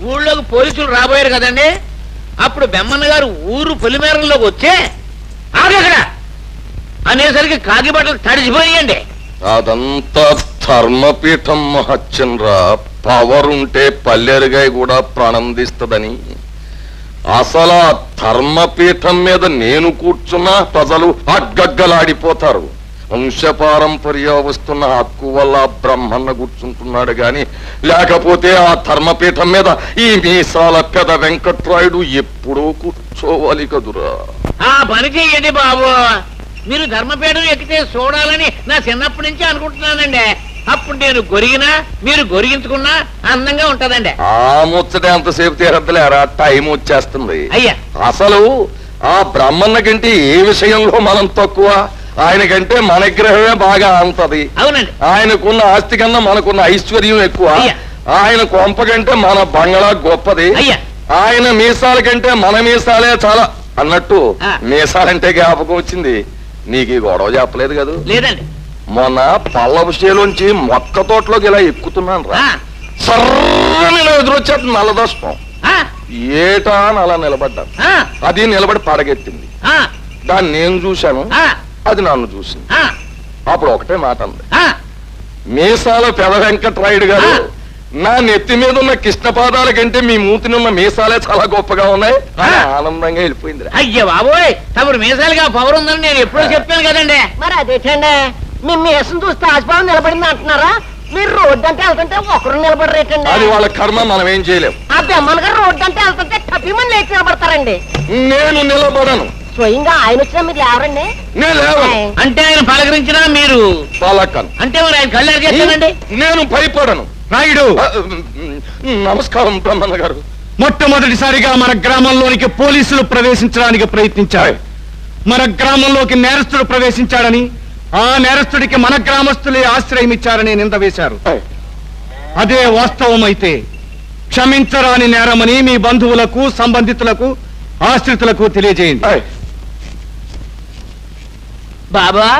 ఊళ్ళోకి పోలీసులు రాబోయారు కదండి, అప్పుడు బెమ్మన్న గారు ఊరు పొలిమేరల్లోకి వచ్చే ఆగక్కడ అనేసరికి కాకి బట్టలు తడిసిపోయాయండి. అదంతా ధర్మపీఠం మహత్యంరా. పవర్ ఉంటే పల్లెరుగాయ కూడా ప్రాణందిస్తుందని. అసలు ఆ ధర్మపీఠం మీద నేను కూర్చున్నా ప్రజలు అగ్గగ్గలాడిపోతారు. వంశపారంపర్య వస్తున్న హక్కు వల్ల బ్రహ్మన్న కూర్చుంటున్నాడు గాని, లేకపోతే ఆ ధర్మపీఠం మీద ఈ మీసాల పెద వెంకట్రాయుడు ఎప్పుడో కూర్చోవాలి కదురా. ఆ పని చెయ్యండి బాబు. మీరు ధర్మపీఠం ఎక్కితే చూడాలని నా చిన్నప్పటి నుంచి అనుకుంటున్నానండి. అప్పుడు నేను గొరిగినా మీరు గొరిగించుకున్నా అందంగా ఉంటదండి. ఆ ముచ్చట ఎంతసేపు తీరద్దులేరా, టైం వచ్చేస్తుంది. అయ్యా అసలు ఆ బ్రహ్మన్న కంటే ఏ విషయంలో మనం తక్కువ? ఆయనకంటే మన గ్రహమే బాగా అంతది. అవునండి. ఆయనకున్న ఆస్తి కన్నా మనకున్న ఐశ్వర్యం ఎక్కువ. ఆయన కొంప కంటే మన బంగళా గొప్పది. ఆయన మీసాల కంటే మన మీసాలే చాలా అన్నట్టు మీసాలంటే జ్ఞాపకం వచ్చింది. నీకు ఈ గొడవ చెప్పలేదు కదా? లేదండి. మొన్న పళ్ళ విషయంలోంచి మొక్క తోటలోకి ఇలా ఎక్కుతున్నాను రా, సర్రని ఎదురొచ్చేది నల్లదోషం. ఏటా అని అలా నిలబడ్డాను. అది నిలబడి పడగెత్తింది. దాన్ని నేను చూశాను, అది నన్ను చూసింది. అప్పుడు ఒకటే మాట అంది, మీసాల పెద వెంకట్రాయుడు గారు, నా నెత్తి మీద ఉన్న కృష్ణపాదాల కంటే మీ మూతిని ఉన్న మీసాలే చాలా గొప్పగా ఉన్నాయి. ఆనందంగా వెళ్ళిపోయింది. అయ్యో బాబోయ్, తమరు మీసాలుగా పవర్ ఉందని నేను ఎప్పుడో చెప్పాను కదండి. మరి అదేటండి, మీ మీసం చూస్తే ఆస్పాదం నిలబడింది అంటున్నారా? మీరు రోడ్డు అంటే వెళ్తుంటే ఒకరు నిలబడరేటండి. అది వాళ్ళ కర్మ, మనం ఏం చేయలేం. ఆ బెమ్మన్ గారు రోడ్డు అంటే వెళ్తుంటే టపిమని లేచి నిలబడతారండి. నేను నిలబడను. స్వయంగా ఆయన వచ్చినా మీరు లేవరండి. నేను లేవను. అంటే ఆయన పలకరించినా మీరు పలకను. అంటే మరి ఆయన కళ్ళు చేస్తానండి. నేను భయపడను. రాయుడు, నమస్కారం బ్రహ్మన్న గారు. మొట్టమొదటిసారిగా మన గ్రామంలోనికి పోలీసులు ప్రవేశించడానికి ప్రయత్నించారు. మన గ్రామంలోకి నేరస్తుడు ప్రవేశించాడని, ఆ నేరస్తుడికి మన గ్రామస్తులే ఆశ్రయం ఇచ్చారని నింద వేశారు. అదే వాస్తవమైతే క్షమించరాని నేరమని మీ బంధువులకు, సంబంధితులకు, ఆశ్రితులకు తెలియజేయండి. బాబా,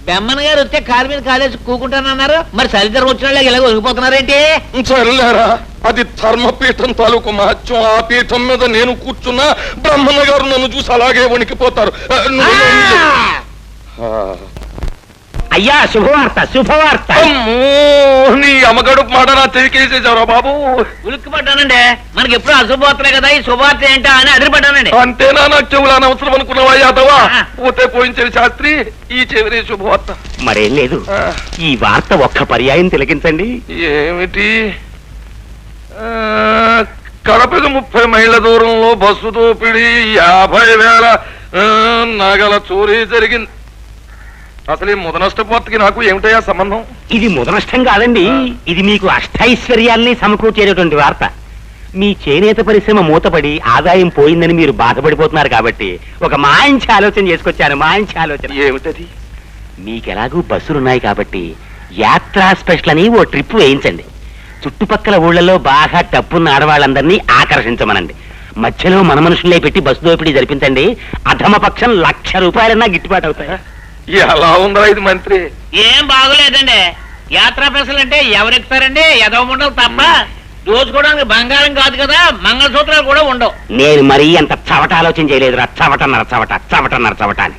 బెమ్మన్ గారు వస్తే కాలు మీద కాలేసి కూకుంటానన్నారు. మరి సరిద్దరు వచ్చిన వాళ్ళకి ఇలాగ ఒగిపోతున్నారేంటి? సరేలేరా, అది ధర్మపీఠం తాలూకు మహత్యం. ఆ పీఠం మీద నేను కూర్చున్నా బ్రహ్మన్న గారు నన్ను చూసి అలాగే వణికిపోతారు. అయ్యా శుభవార్త, శుభవార్త. నీ అమ్మగడు మాట నా తెలికేసేసారా బాబు? ఉలిక్కిపడ్డానండి. మనకి ఎప్పుడు అశుభవార్తలే కదా, ఈ శుభవార్త ఏంటా అని అదిరిపడ్డానండి. అంతేనా? నాకు చెవులు అనవసరం అనుకున్నావా యాదవా? పోతే పోయించని శాస్త్రి, ఈ చెవిరే శుభవార్త. మరేం లేదు, ఈ వార్త ఒక్క పర్యాయం తిలకించండి. ఏమిటి? కడపకు 30 మైళ్ళ దూరంలో బస్సు దోపిడీ, 50,000 నగల చోరీ జరిగింది. అసలు ఈ ముదనష్టపోతకి నాకు ఏమిటయా సంబంధం? ఇది ముదనష్టం కాదండి, ఇది మీకు అష్టైశ్వర్యాల్ని సమకూర్చేటటువంటి వార్త. మీ చేనేత పరిశ్రమ మూతపడి ఆదాయం పోయిందని మీరు బాధపడిపోతున్నారు కాబట్టి ఒక మంచి ఆలోచన చేసుకొచ్చాను. మంచి ఆలోచన. ఏమిటది? మీకెలాగూ బస్సులున్నాయి కాబట్టి యాత్రా స్పెషల్ అని ఓ ట్రిప్ వేయించండి. చుట్టుపక్కల ఊళ్ళలో బాగా డబ్బున్న ఆడవాళ్ళందరినీ ఆకర్షించమనండి. మధ్యలో మన మనుషులే పెట్టి బస్సు దోపిడీ జరిపించండి. అధమపక్షం 1,00,000 రూపాయలన్నా గిట్టుబాటు అవుతాయి. ఎలా ఉందా ఇది మంత్రి? ఏం బాగోలేదండి. యాత్రా పెసలు అంటే ఎవరెక్కుతారండి? ఎదవ ముండలు తప్ప. దోచుకోవడానికి బంగారం కాదు కదా, మంగళసూత్రాలు కూడా ఉండవు. నేను మరీ అంత చవట ఆలోచన చేయలేదురా. చవట అని.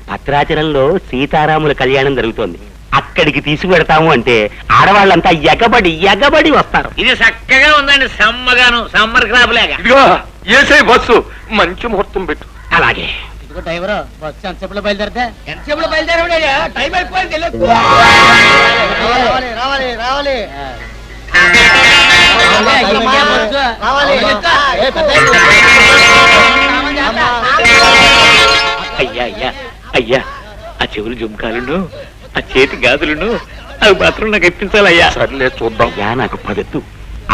భద్రాచలంలో సీతారాముల కళ్యాణం జరుగుతోంది. అక్కడికి తీసుకువెడతాము అంటే ఆడవాళ్ళంతా ఎగబడి వస్తారు. ఇది చక్కగా ఉందండి, సమ్మగాను, సమ్మర్ క్రాప్ లేక. ఇదిగో ఏసై బస్సు, మంచి ముహూర్తం పెట్టు. అలాగే. డ్రైవర్ బస్సు ఎంతసేపులో బయలుదేరితే? ఎంతసేపులో బయలుదేరా? టైం అయిపోయింది. రావాలి. అయ్యా, ఆ చెవులు జుంకాలును, ఆ చేతి గాజులను అవి మాత్రం నాకు ఇప్పించాలయ్యా. సర్లే చూద్దాం. అయ్యా, నాకు పదద్దు.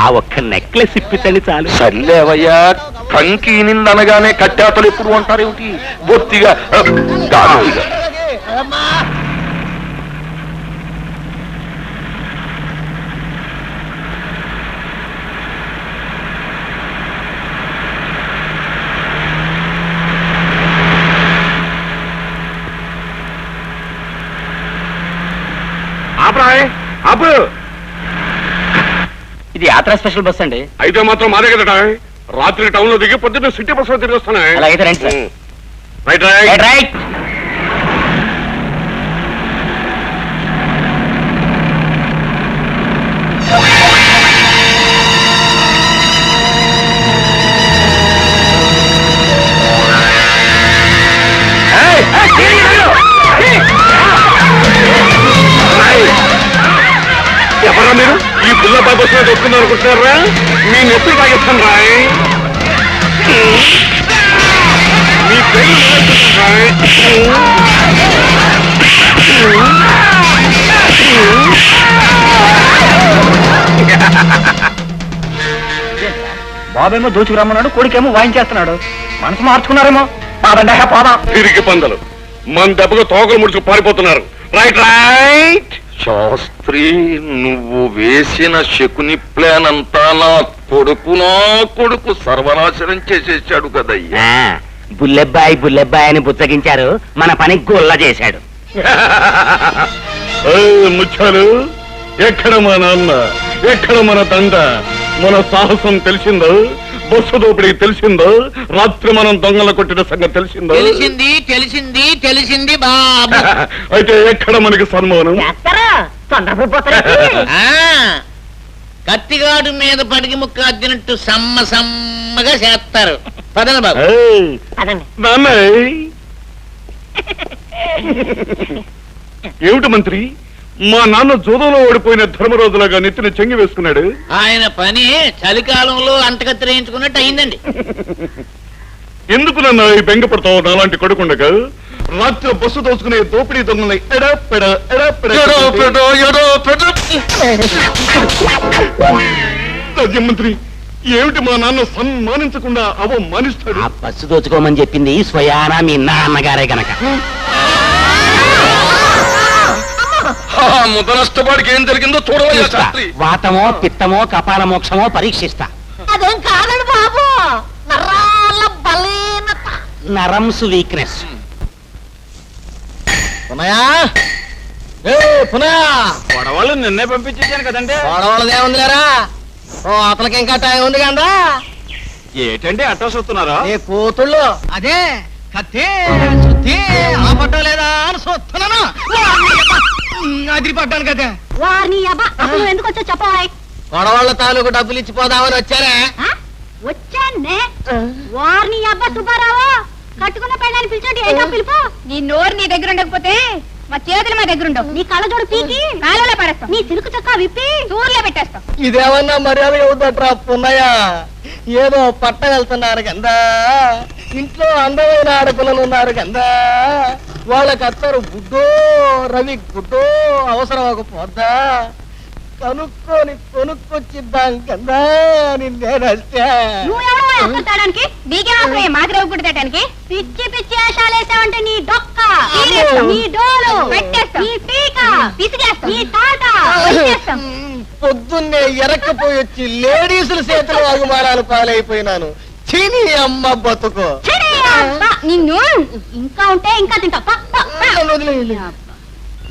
ఆ ఒక్క నెక్లెస్ ఇప్పించండి చాలు. సర్లేవయ్యా, కంకి నిందనగానే కట్టాతలు ఎప్పుడు అంటారేమిటి? బొత్తిగా ఇది యాత్రా స్పెషల్ బస్ అండి. అయితే మాత్రం మా దగ్గర రాత్రి టౌన్ లో దిగి పొద్దున్న సిటీ బస్ లో తిరిగి వస్తున్నాయి. అలాగైతే రండి సార్. Right right right. ఎవరా మీరు ఈ పుల్ల బస్ లో దొక్కున్నారు అనుకుంటున్నారా? మీ నెత్తులు తాగిస్తాను రాయ్. మీ పేరు రాయ్. బాబేమో దోచుకు రమ్మన్నాడు, కొడుకేమో వాయించేస్తున్నాడు. మనసు మార్చుకున్నారేమో. పాదండి పోదాం. తిరిగి పందలు మన దెబ్బగా తోకలు ముడుచుకు పారిపోతున్నారు. Right right. శాస్త్రి, నువ్వు వేసిన శకుని ప్లాన్ అంతా నా కొడుకు సర్వనాశనం చేసేసాడు కదయ్యా. బుల్లెబ్బాయి అని బుచ్చగించారు, మన పని గొల్ల చేశాడు. ముచ్చాలు, ఎక్కడ మా నాన్న, ఎక్కడ మన తండ? మన సాహసం తెలిసిందో, బస్సు దోపిడికి తెలిసిందో, రాత్రి మనం దొంగల కొట్టిన సంగతి తెలిసిందో? తెలిసింది బాబు. అయితే ఎక్కడ మనకి సన్మానం? కత్తిగాడు మీద పడికి ముక్క అద్దినట్టు సమ్మగా చేస్తారు. పదన బాబు. నాన్న, ఏమిటి మంత్రి, మా నాన్న జూదంలో ఓడిపోయిన ధర్మరాజులాగా నెత్తిన చెంగి వేసుకున్నాడు? ఆయన పని చలికాలంలో అంటకత్తిరేయించుకున్నట్టు అయిందండి. ఎందుకు నన్ను ఈ బెంగపడతావు? నాలాంటి కొడుకుండగా రాత్రి బస్సు దోచుకునే దోపిడీ దొంగల్ని రాజ్యమంత్రి, ఏమిటి మా నాన్న సన్మానించకుండా అవమానిస్తాడు? ఆ బస్సు దోచుకోమని చెప్పింది స్వయానా మీ నాన్నగారే గనక. ముదనష్టపాడికి ఏం జరిగిందో చూడవయ్యా శాస్త్రి. వాతమో పిత్తమో కపాల మోక్షమో పరీక్షిస్తా. అదేం కాదండి బాబు, నరాల బలీనత. నరమ్స్ వీక్నెస్. గొడవలు నిన్నే పంపించేసాను కదండి. గొడవలదేముందిలేరా, అతనికి ఇంకా టైం ఉంది కదా. ఏటండి అట్టా చూస్తున్నారా? నీ కూతుళ్ళు అదే కత్తి సుత్తి ఆపట్టో లేదా అని చూస్తున్నాను. అదిరిపడ్డాను కదా. వారిని అబ్బా అసలు ఎందుకు వచ్చా చెప్పవాయ్. గొడవళ్ళ తాలూకు డబ్బులు ఇచ్చిపోదామని వచ్చారా? వచ్చానే వారిని అబ్బా సుబ్బారావు కట్టుకున్న పెళ్ళని పిలిచండి. ఏంటో పిలుపు. నీ నోరు నీ దగ్గర ఉండకపోతే మా చేతులు మా దగ్గర ఉండవు. నీ కళ్ళజోడు పీకి కాలువలో పడేస్తాం. నీ సిలుకు చొక్కా విప్పి సూర్లో పెట్టేస్తాం. ఇదేమన్నా మర్యాద అవుతుంట్రా పున్నయ్య? ఏదో పట్ట వెళ్తున్నారు కదా, ఇంట్లో అందమైన ఆడపిల్లలు ఉన్నారు కదా, వాళ్ళకి అత్తరు గుడ్డో రవి గుడ్డో అవసరం అవ్వకపోద్దా? కనుక్కొని కొనుక్కొచ్చిద్దాం కదా అని నేను వస్తే. నువ్వెవడానికి నీకే అవసరం మాదిరి గుడ్డు తేటానికి? పిచ్చి పిచ్చి వేషాలేసావంటే నీ డొక్క నీ డోలు పెట్టేస్తాం, నీ పీక పిసిగేస్తాం, నీ తాట వచ్చేస్తాం. పొద్దున్నే ఎరక్కపోయి వచ్చి లేడీసుల చేతులు అగుమానాలు పాలైపోయినాను. చీని అమ్మ బతుకు. నిన్ను ఇంకా ఉంటే ఇంకా తింటా.